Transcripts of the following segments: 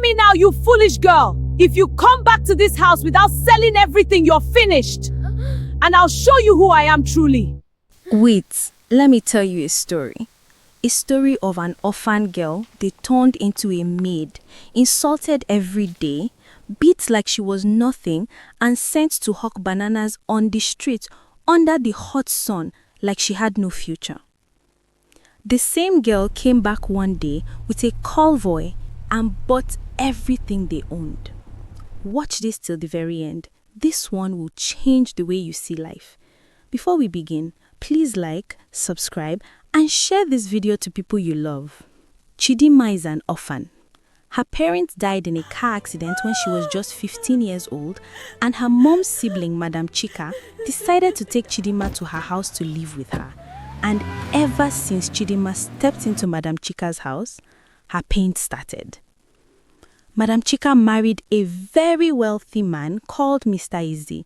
me now, you foolish girl. If you come back to this house without selling everything, you're finished. And I'll show you who I am truly. Wait, let me tell you a story. A story of an orphan girl they turned into a maid, insulted every day, beat like she was nothing, and sent to hawk bananas on the street under the hot sun like she had no future. The same girl came back one day with a convoy and bought everything they owned. Watch this till the very end. This one will change the way you see life. Before we begin, please like, subscribe, and share this video to people you love. Chidinma is an orphan. Her parents died in a car accident when she was just 15 years old, and her mom's sibling, Madam Chika, decided to take Chidinma to her house to live with her. And ever since Chidinma stepped into Madam Chika's house, her pain started. Madam Chika married a very wealthy man called Mr. Eze.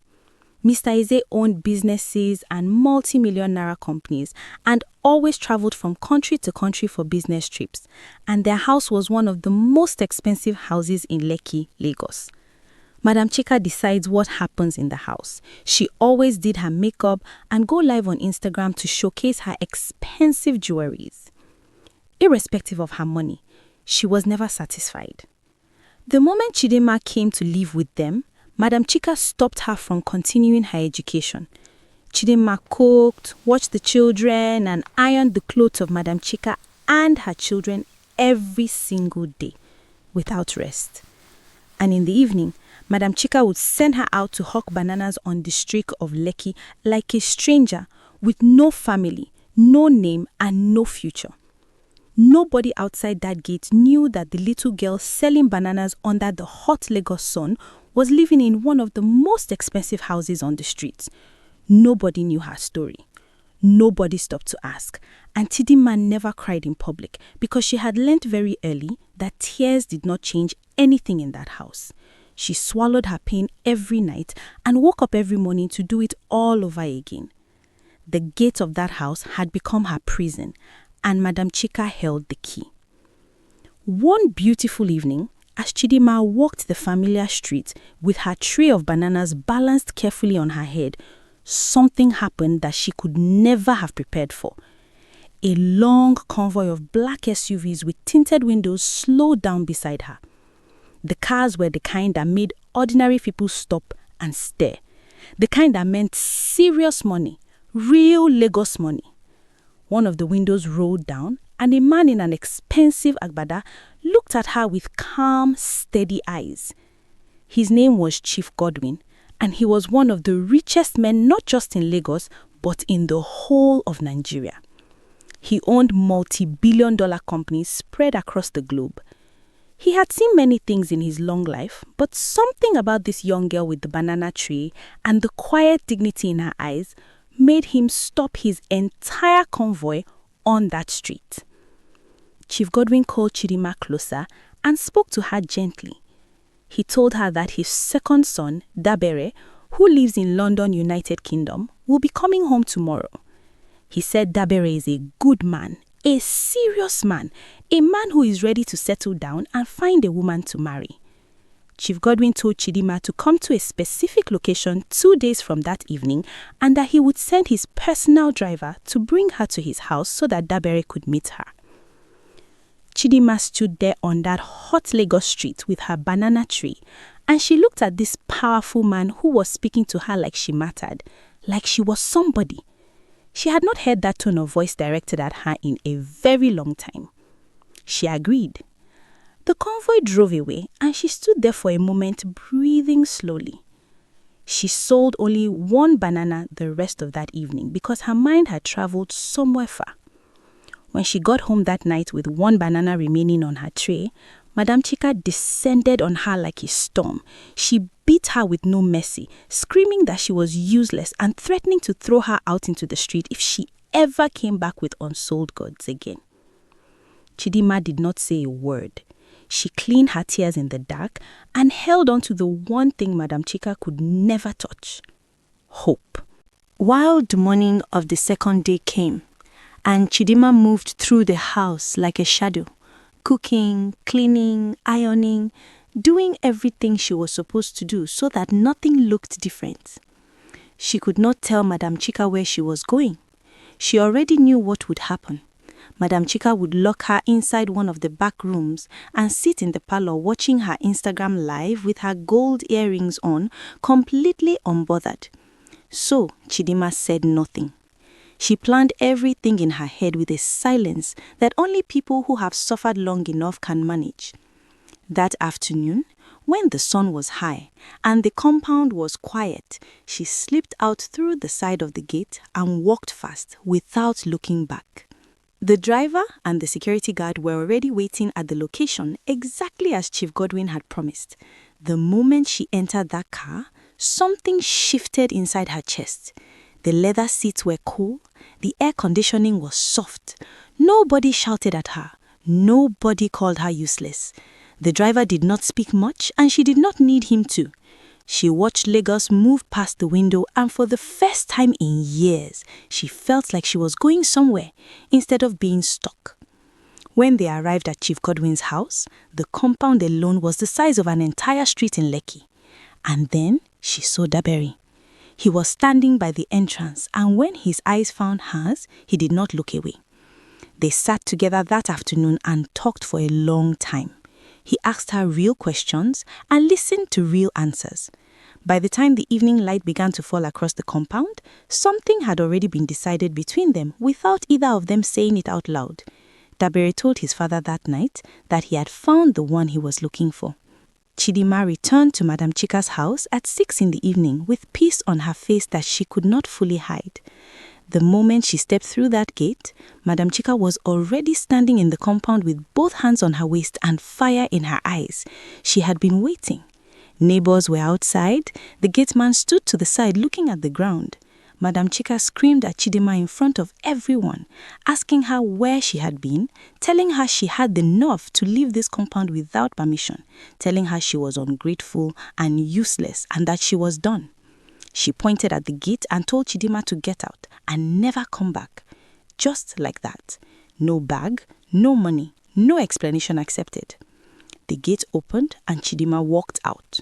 Mr. Eze owned businesses and multi-million naira companies and always traveled from country to country for business trips. And their house was one of the most expensive houses in Lekki, Lagos. Madam Chika decides what happens in the house. She always did her makeup and go live on Instagram to showcase her expensive jewelries. Irrespective of her money, she was never satisfied. The moment Chidinma came to live with them, Madam Chika stopped her from continuing her education. Chidinma cooked, watched the children, and ironed the clothes of Madam Chika and her children every single day, without rest. And in the evening, Madam Chika would send her out to hawk bananas on the street of Lekki like a stranger with no family, no name, and no future. Nobody outside that gate knew that the little girl selling bananas under the hot Lagos sun was living in one of the most expensive houses on the street. Nobody knew her story. Nobody stopped to ask. And Chidinma never cried in public because she had learnt very early that tears did not change anything in that house. She swallowed her pain every night and woke up every morning to do it all over again. The gate of that house had become her prison, and Madam Chika held the key. One beautiful evening, as Chidinma walked the familiar street with her tray of bananas balanced carefully on her head, something happened that she could never have prepared for. A long convoy of black SUVs with tinted windows slowed down beside her. The cars were the kind that made ordinary people stop and stare. The kind that meant serious money, real Lagos money. One of the windows rolled down, and a man in an expensive agbada looked at her with calm, steady eyes. His name was Chief Godwin, and he was one of the richest men not just in Lagos, but in the whole of Nigeria. He owned multi-billion-dollar companies spread across the globe. He had seen many things in his long life, but something about this young girl with the banana tree and the quiet dignity in her eyes made him stop his entire convoy on that street. Chief Godwin called Chidinma closer and spoke to her gently. He told her that his second son, Dabere, who lives in London, United Kingdom, will be coming home tomorrow. He said Dabere is a good man, a serious man, a man who is ready to settle down and find a woman to marry. Chief Godwin told Chidinma to come to a specific location 2 days from that evening and that he would send his personal driver to bring her to his house so that Dabere could meet her. Chidinma stood there on that hot Lagos street with her banana tree, and she looked at this powerful man who was speaking to her like she mattered, like she was somebody. She had not heard that tone of voice directed at her in a very long time. She agreed. The convoy drove away, and she stood there for a moment, breathing slowly. She sold only one banana the rest of that evening because her mind had traveled somewhere far. When she got home that night with one banana remaining on her tray, Madam Chika descended on her like a storm. She beat her with no mercy, screaming that she was useless and threatening to throw her out into the street if she ever came back with unsold goods again. Chidinma did not say a word. She cleaned her tears in the dark and held on to the one thing Madam Chika could never touch: hope. While the morning of the second day came, and Chidinma moved through the house like a shadow, cooking, cleaning, ironing, doing everything she was supposed to do so that nothing looked different. She could not tell Madam Chika where she was going. She already knew what would happen. Madam Chika would lock her inside one of the back rooms and sit in the parlor watching her Instagram live with her gold earrings on, completely unbothered. So Chidima said nothing. She planned everything in her head with a silence that only people who have suffered long enough can manage. That afternoon, when the sun was high and the compound was quiet, she slipped out through the side of the gate and walked fast without looking back. The driver and the security guard were already waiting at the location exactly as Chief Godwin had promised. The moment she entered that car, something shifted inside her chest. The leather seats were cool, the air conditioning was soft. Nobody shouted at her. Nobody called her useless. The driver did not speak much and she did not need him to. She watched Lagos move past the window and for the first time in years, she felt like she was going somewhere instead of being stuck. When they arrived at Chief Godwin's house, the compound alone was the size of an entire street in Lekki. And then she saw Daberi. He was standing by the entrance and when his eyes found hers, he did not look away. They sat together that afternoon and talked for a long time. He asked her real questions and listened to real answers. By the time the evening light began to fall across the compound, something had already been decided between them without either of them saying it out loud. Dabere told his father that night that he had found the one he was looking for. Chidima returned to Madam Chika's house at 6 in the evening with peace on her face that she could not fully hide. The moment she stepped through that gate, Madam Chika was already standing in the compound with both hands on her waist and fire in her eyes. She had been waiting. Neighbors were outside. The gateman stood to the side looking at the ground. Madam Chika screamed at Chidima in front of everyone, asking her where she had been, telling her she had the nerve to leave this compound without permission, telling her she was ungrateful and useless and that she was done. She pointed at the gate and told Chidima to get out and never come back. Just like that. No bag, no money, no explanation accepted. The gate opened and Chidima walked out.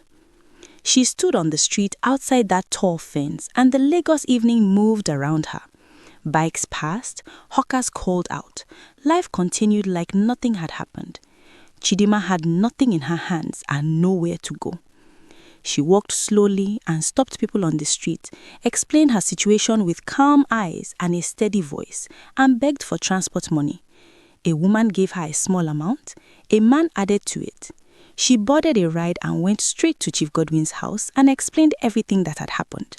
She stood on the street outside that tall fence and the Lagos evening moved around her. Bikes passed, hawkers called out. Life continued like nothing had happened. Chidima had nothing in her hands and nowhere to go. She walked slowly and stopped people on the street, explained her situation with calm eyes and a steady voice, and begged for transport money. A woman gave her a small amount. A man added to it. She boarded a ride and went straight to Chief Godwin's house and explained everything that had happened.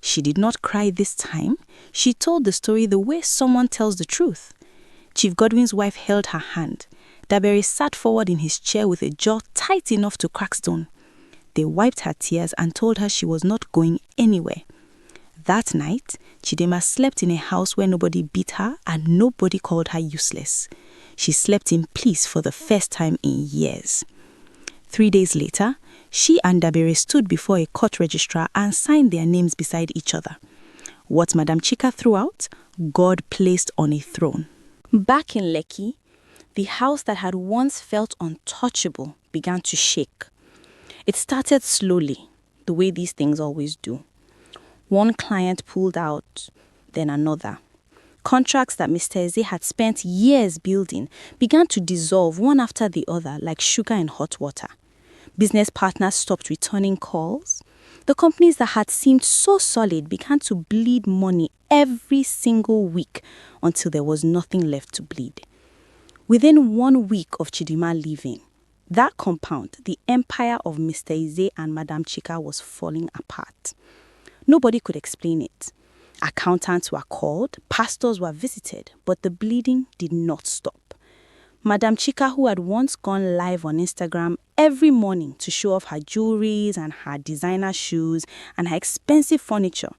She did not cry this time. She told the story the way someone tells the truth. Chief Godwin's wife held her hand. Dabere sat forward in his chair with a jaw tight enough to crack stone. They wiped her tears and told her she was not going anywhere. That night, Chidima slept in a house where nobody beat her and nobody called her useless. She slept in peace for the first time in years. 3 days later, she and Dabere stood before a court registrar and signed their names beside each other. What Madam Chika threw out, God placed on a throne. Back in Lekki, the house that had once felt untouchable began to shake. It started slowly, the way these things always do. One client pulled out, then another. Contracts that Mr. Eze had spent years building began to dissolve one after the other like sugar in hot water. Business partners stopped returning calls. The companies that had seemed so solid began to bleed money every single week until there was nothing left to bleed. Within 1 week of Chidima leaving, that compound, the empire of Mr. Eze and Madam Chika, was falling apart. Nobody could explain it. Accountants were called, pastors were visited, but the bleeding did not stop. Madam Chika, who had once gone live on Instagram every morning to show off her jewelries and her designer shoes and her expensive furniture,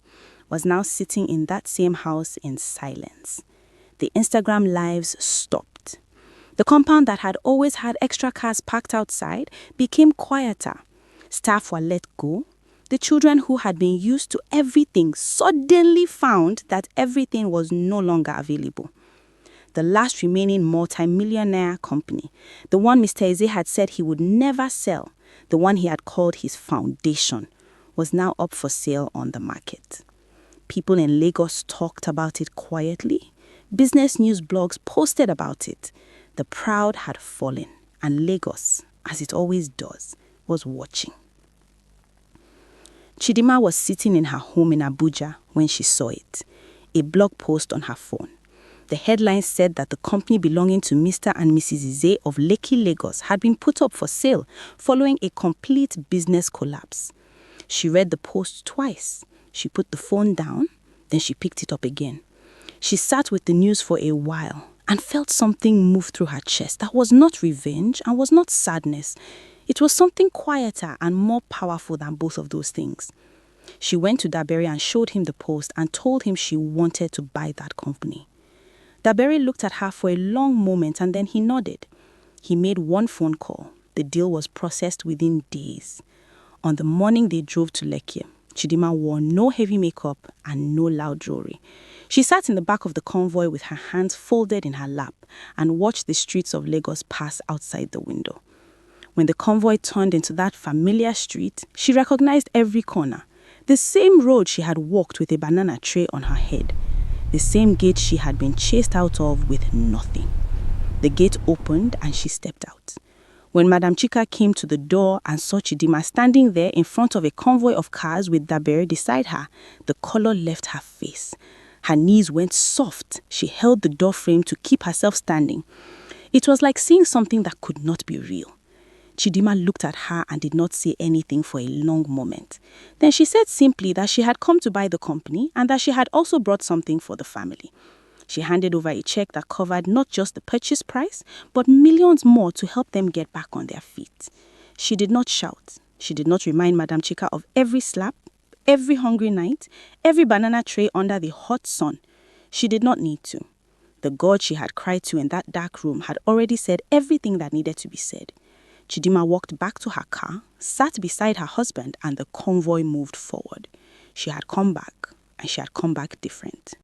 was now sitting in that same house in silence. The Instagram lives stopped. The compound that had always had extra cars parked outside became quieter. Staff were let go. The children who had been used to everything suddenly found that everything was no longer available. the last remaining multi-millionaire company, the one Mr. Eze had said he would never sell, the one he had called his foundation, was now up for sale on the market. People in Lagos talked about it quietly. Business news blogs posted about it. The proud had fallen, and Lagos, as it always does, was watching. Chidima was sitting in her home in Abuja when she saw it, a blog post on her phone. The headline said that the company belonging to Mr. and Mrs. Eze of Lekki, Lagos had been put up for sale following a complete business collapse. She read the post twice. She put the phone down, then she picked it up again. She sat with the news for a while and felt something move through her chest that was not revenge and was not sadness. It was something quieter and more powerful than both of those things. She went to Daberi and showed him the post and told him she wanted to buy that company. Daberi looked at her for a long moment and then he nodded. He made one phone call. The deal was processed within days. On the morning they drove to Lekki, Chidima wore no heavy makeup and no loud jewelry. She sat in the back of the convoy with her hands folded in her lap and watched the streets of Lagos pass outside the window. When the convoy turned into that familiar street, she recognized every corner. The same road she had walked with a banana tray on her head. The same gate she had been chased out of with nothing. The gate opened and she stepped out. When Madam Chika came to the door and saw Chidima standing there in front of a convoy of cars with Daberi beside her, the color left her face. Her knees went soft. She held the door frame to keep herself standing. It was like seeing something that could not be real. Chidima looked at her and did not say anything for a long moment. Then she said simply that she had come to buy the company and that she had also brought something for the family. She handed over a check that covered not just the purchase price, but millions more to help them get back on their feet. She did not shout. She did not remind Madam Chika of every slap, every hungry night, every banana tray under the hot sun. She did not need to. The God she had cried to in that dark room had already said everything that needed to be said. Chidima walked back to her car, sat beside her husband, and the convoy moved forward. She had come back, and she had come back different.